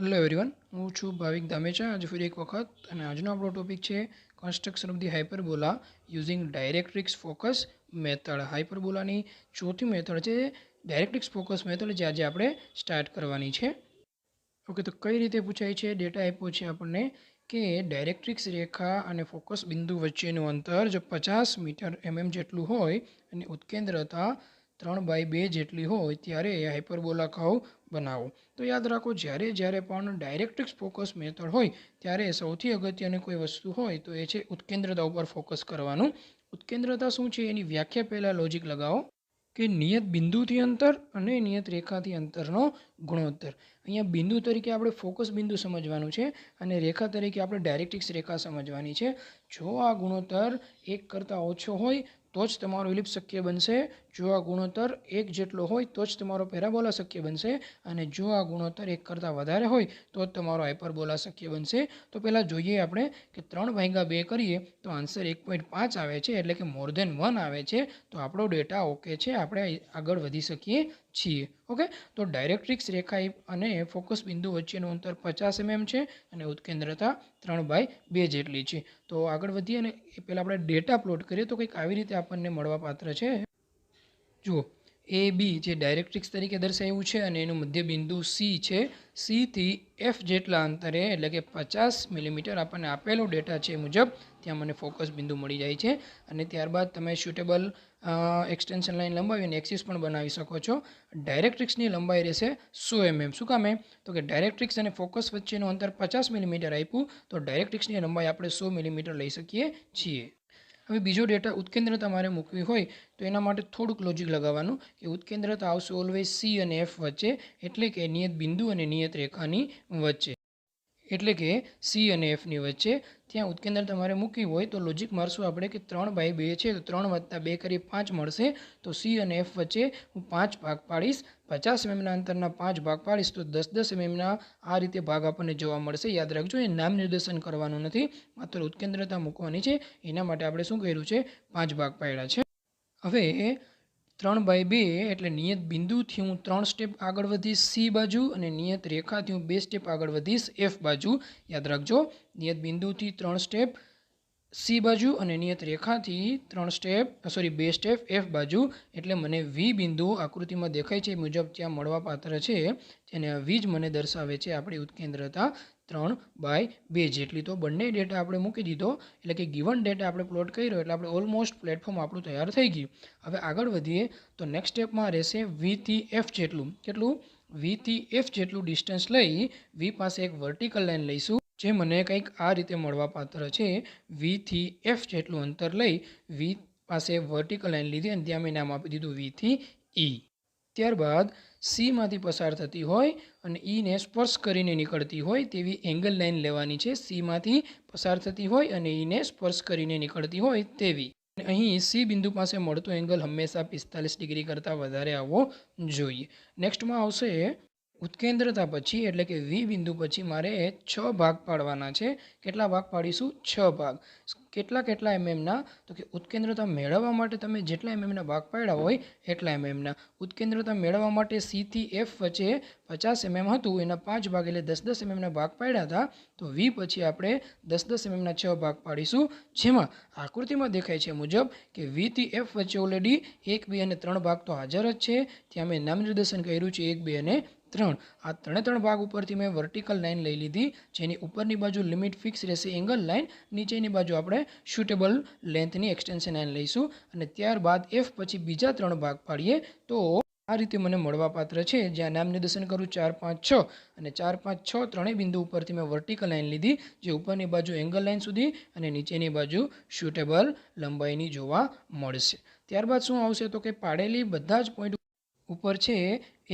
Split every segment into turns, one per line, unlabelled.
Hello everyone, હું છું ભાવિક ધામેચા. આજે ફરી એક વખત અને આજનો આપણો ટોપિક છે construction of the hyperbola using directrix focus method. હાઇપરબોલાની ચોથી મેથડ છે ડાયરેક્ટ્રિક્સ ફોકસ મેથડ, જે આજે આપણે સ્ટાર્ટ કરવાની છે. ઓકે, તો કઈ રીતે પૂછાય છે? ડેટા આપ્યો છે આપણને કે ડાયરેક્ટ્રિક્સ રેખા અને ફોકસ બિંદુ વચ્ચેનું અંતર જો 50 મીટર જેટલું હોય અને ઉત્કેન્દ્રતા 3/2 જેટલી હોય ત્યારે હાઇપરબોલા કર્વ બનાવો. તો યાદ રાખો, જ્યારે પણ ડાયરેક્ટ્રિક્સ ફોકસ મેથડ હોય ત્યારે સૌથી અગત્યની કોઈ વસ્તુ હોય તો એ છે ઉત્કેન્દ્રતા ઉપર ફોકસ કરવાનું. ઉત્કેન્દ્રતા શું છે એની વ્યાખ્યા પહેલાં લોજિક લગાવો કે નિયત બિંદુથી અંતર અને નિયત રેખાથી અંતરનો ગુણોત્તર. અહીંયા બિંદુ તરીકે આપણે ફોકસ બિંદુ સમજવાનું છે અને રેખા તરીકે આપણે ડાયરેક્ટ્રિક્સ રેખા સમજવાની છે. જો આ ગુણોત્તર 1 કરતાં ઓછો હોય તો જ તમારો ઇલિપ્સ શક્ય બનશે. જો આ ગુણોત્તર 1 જેટલો હોય તો જ તમારો પેરાબોલા શક્ય બનશે અને જો આ ગુણોત્તર 1 કરતાં વધારે હોય તો જ તમારો હાઇપરબોલા શક્ય બનશે. તો પહેલાં જોઈએ આપણે કે 3/2 કરીએ તો આન્સર 1.5 આવે છે, એટલે કે મોર ધેન 1 આવે છે. તો આપણો ડેટા ઓકે છે, આપણે આગળ વધી શકીએ છીએ. ઓકે, તો ડાયરેક્ટ્રિક્સ રેખા અને ફોકસ બિંદુ વચ્ચેનું અંતર 50 છે અને ઉત્કેન્દ્રતા 3/2 જેટલી છે. તો આગળ વધીએ અને એ પહેલાં આપણે ડેટા પ્લોટ કરીએ તો કંઈક આવી રીતે આપણને મળવાપાત્ર છે. જુઓ, એ બી જે ડાયરેક્ટ્રિક્સ તરીકે દર્શાવ્યું છે અને એનું મધ્ય બિંદુ સી છે. સીથી એફ જેટલા અંતરે એટલે કે 50 મિલીમીટર આપણને આપેલો ડેટા છે મુજબ ત્યાં મને ફોકસ બિંદુ મળી જાય છે. અને ત્યારબાદ તમે સ્યુટેબલ એક્સટેન્શન લાઇન લંબાવી અને એક્સિસ પણ બનાવી શકો છો. ડાયરેક્ટ્રિક્સની લંબાઈ રહેશે 100 તો કામે તો કે ડાયરેક્ટ્રિક્સ અને ફોકસ વચ્ચેનું અંતર 50 મિલીમીટર આપ્યું તો ડાયરેક્ટ્રિક્સની લંબાઈ આપણે 100 મિલીમીટર લઈ શકીએ છીએ. હવે બીજો ડેટા ઉત્કેન્દ્રતા મારે મૂકવી હોય તો એના માટે થોડુંક લોજિક લગાવવાનું કે ઉત્કેન્દ્રતા આવશે ઓલવેઝ સી અને એફ વચ્ચે, એટલે કે નિયત બિંદુ અને નિયત રેખાની વચ્ચે, એટલે કે સી અને એફની વચ્ચે. ત્યાં ઉત્કેન્દ્રતા મારે મૂકવી હોય તો લોજિક મારશું આપણે કે 3/2 છે તો 3 + 2 કરીએ 5 મળશે. તો સી અને એફ વચ્ચે હું 5 ભાગ પાડીશ. 50 અંતરના 5 ભાગ પાડીશ તો 10 આ રીતે ભાગ આપણને જોવા મળશે. યાદ રાખજો, એ નામ નિર્દેશન કરવાનું નથી, માત્ર ઉત્કેન્દ્રતા મૂકવાની છે. એના માટે આપણે શું કર્યું છે? 5 ભાગ પાડ્યા છે. હવે 3/2 એટલે નિયત બિંદુથી હું 3 સ્ટેપ આગળ વધીશ સી બાજુ અને નિયત રેખાથી હું 2 સ્ટેપ આગળ વધીશ એફ બાજુ. યાદ રાખજો, નિયત બિંદુથી 3 સ્ટેપ સી બાજુ અને નિયત રેખાથી 2 સ્ટેપ એફ બાજુ. એટલે મને વી બિંદુ આકૃતિમાં દેખાય છે મુજબ ત્યાં મળવાપાત્ર છે, જેને વી જ મને દર્શાવે છે આપણી ઉત્કેન્દ્રતા 3/2 જેટલી. તો બંને ડેટા આપણે મૂકી દીધો, એટલે કે ગિવન ડેટા આપણે પ્લોટ કર્યો એટલે આપણે ઓલમોસ્ટ પ્લેટફોર્મ આપણું તૈયાર થઈ ગયું. હવે આગળ વધીએ તો નેક્સ્ટ સ્ટેપમાં રહેશે વીથી એફ જેટલું. કેટલું? વીથી એફ જેટલું ડિસ્ટન્સ લઈ વી પાસે એક વર્ટિકલ લાઇન લઈશું, જે મને કંઈક આ રીતે મળવાપાત્ર છે. વીથી એફ જેટલું અંતર લઈ વી પાસે વર્ટિકલ લાઇન લીધી અને ત્યાં મેં નામ આપી દીધું વીથી ઈ. ત્યારબાદ સીમાંથી પસાર થતી હોય અને ઈને સ્પર્શ કરીને નીકળતી હોય તેવી એંગલ લાઇન લેવાની છે. સીમાંથી પસાર થતી હોય અને ઈને સ્પર્શ કરીને નીકળતી હોય તેવી. અહીં સી બિંદુ પાસે મળતો એંગલ હંમેશા 45 ડિગ્રી કરતાં વધારે આવવો જોઈએ. નેક્સ્ટમાં આવશે ઉત્કેન્દ્રતા પછી, એટલે કે વી બિંદુ પછી મારે 6 ભાગ પાડવાના છે. કેટલા ભાગ પાડીશું? 6 ભાગ. કેટલા એમએમના? તો કે ઉત્કેન્દ્રતા મેળવવા માટે તમે જેટલા એમએમના ભાગ પાડ્યા હોય એટલા એમએમના. ઉત્કેન્દ્રતા મેળવવા માટે સીથી એફ વચ્ચે 50 હતું, એના 5 ભાગ એટલે 10 એમએમના ભાગ પાડ્યા હતા. તો વી પછી આપણે 10 એમએમના 6 ભાગ પાડીશું, જેમાં આકૃતિમાં દેખાય છે મુજબ કે વીથી એફ વચ્ચે ઓલરેડી 1, 2 અને 3 ભાગ તો હાજર જ છે. ત્યાં મેં નામ નિર્દેશન કર્યું છે 1, 2 અને 3. આ 3 ભાગ ઉપરથી મેં વર્ટિકલ લાઇન લઈ લીધી, જેની ઉપરની બાજુ લિમિટ ફિક્સ રહેશે એંગલ લાઇન, નીચેની બાજુ આપણે શૂટેબલ લેન્થની એક્સટેન્શન લાઇન લઈશું અને ત્યારબાદ એફ પછી બીજા 3 ભાગ પાડીએ તો આ રીતે મને મળવાપાત્ર છે. જ્યાં નામ નિર્દેશન કરું 4, 5, 6 અને 4, 5, 6 ત્રણેય બિંદુ ઉપરથી મેં વર્ટિકલ લાઇન લીધી, જે ઉપરની બાજુ એંગલ લાઇન સુધી અને નીચેની બાજુ શૂટેબલ લંબાઈની જોવા મળશે. ત્યારબાદ શું આવશે તો કે પાડેલી બધા જ પોઈન્ટ ઉપર છે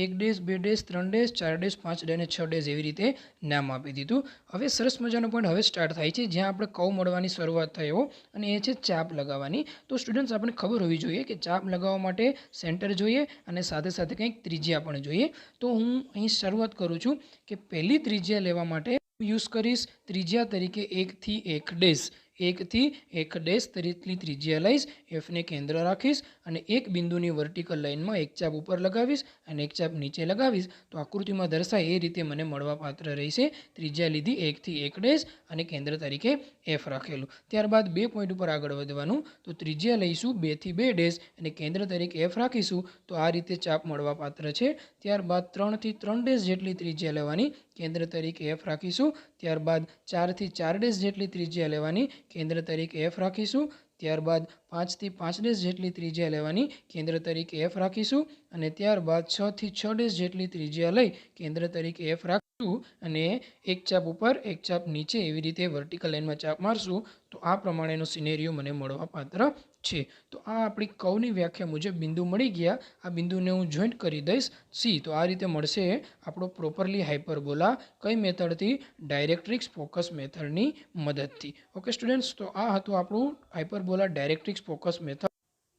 1 dash, 2 dash, 3 dash, 4 dash, 5 dash અને 6 ડેશ એવી રીતે નામ આપી દીધું. હવે સરસ મજાનો પોઈન્ટ હવે સ્ટાર્ટ થાય છે, જ્યાં આપણે કર્વ મળવાની શરૂઆત થયો અને એ છે ચાપ લગાવવાની. તો સ્ટુડન્ટ્સ, આપણે ખબર હોવી જોઈએ કે ચાપ લગાવવા માટે સેન્ટર જોઈએ અને સાથે સાથે કંઈક ત્રિજ્યા પણ જોઈએ. તો હું અહીં શરૂઆત કરું છું કે પહેલી ત્રિજ્યા લેવા માટે યુઝ કરીશ ત્રિજ્યા તરીકે 1 થી 1 ડેશ. એકથી એક ડેશ તરીકેની ત્રિજ્યા લઈશ, એફને કેન્દ્ર રાખીશ અને એક બિંદુની વર્ટિકલ લાઇનમાં એક ચાપ ઉપર લગાવીશ અને એક ચાપ નીચે લગાવીશ તો આકૃતિમાં દર્શાય એ રીતે મને મળવાપાત્ર રહેશે. ત્રિજ્યા લીધી એકથી એક ડેશ અને કેન્દ્ર તરીકે એફ રાખેલું. ત્યારબાદ 2 પોઈન્ટ ઉપર આગળ વધવાનું, તો ત્રિજ્યા લઈશું 2થી 2 ડેશ અને કેન્દ્ર તરીકે એફ રાખીશું તો આ રીતે ચાપ મળવાપાત્ર છે. ત્યારબાદ 3થી 3 ડેશ જેટલી ત્રિજ્યા લેવાની, કેન્દ્ર તરીકે એફ રાખીશું. ત્યારબાદ 4થી 4 ડેશ જેટલી ત્રિજ્યા લેવાની, કેન્દ્ર તરીકે એફ રાખીશું. ત્યારબાદ 5થી 5 ડેશ જેટલી ત્રિજ્યા લેવાની, કેન્દ્ર તરીકે એફ રાખીશું. અને ત્યારબાદ 6થી 6 ડેશ જેટલી ત્રિજ્યા લઈ કેન્દ્ર તરીકે એફ રાખીશું અને એક ચાપ ઉપર એક ચાપ નીચે એવી રીતે વર્ટિકલ લાઇનમાં ચાપ મારશું તો આ પ્રમાણેનો સિનેરિયો મને મળવાપાત્ર છે. તો આ આપણી કર્વની વ્યાખ્યા મુજબ બિંદુ મળી ગયા. આ બિંદુને હું જોઈન્ટ કરી દઈશ સી, તો આ રીતે મળશે આપણો પ્રોપરલી હાઇપરબોલા. કઈ મેથડથી? ડાયરેક્ટ્રિક્સ ફોકસ મેથડની મદદથી. ઓકે સ્ટુડન્ટ્સ, તો આ હતું આપણું હાઇપરબોલા ડાયરેક્ટ્રિક્સ ફોકસ મેથડ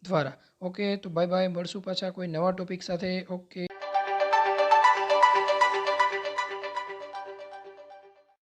દ્વારા. ઓકે, તો બાય બાય, મળશું પાછા કોઈ નવા ટોપિક સાથે. ઓકે.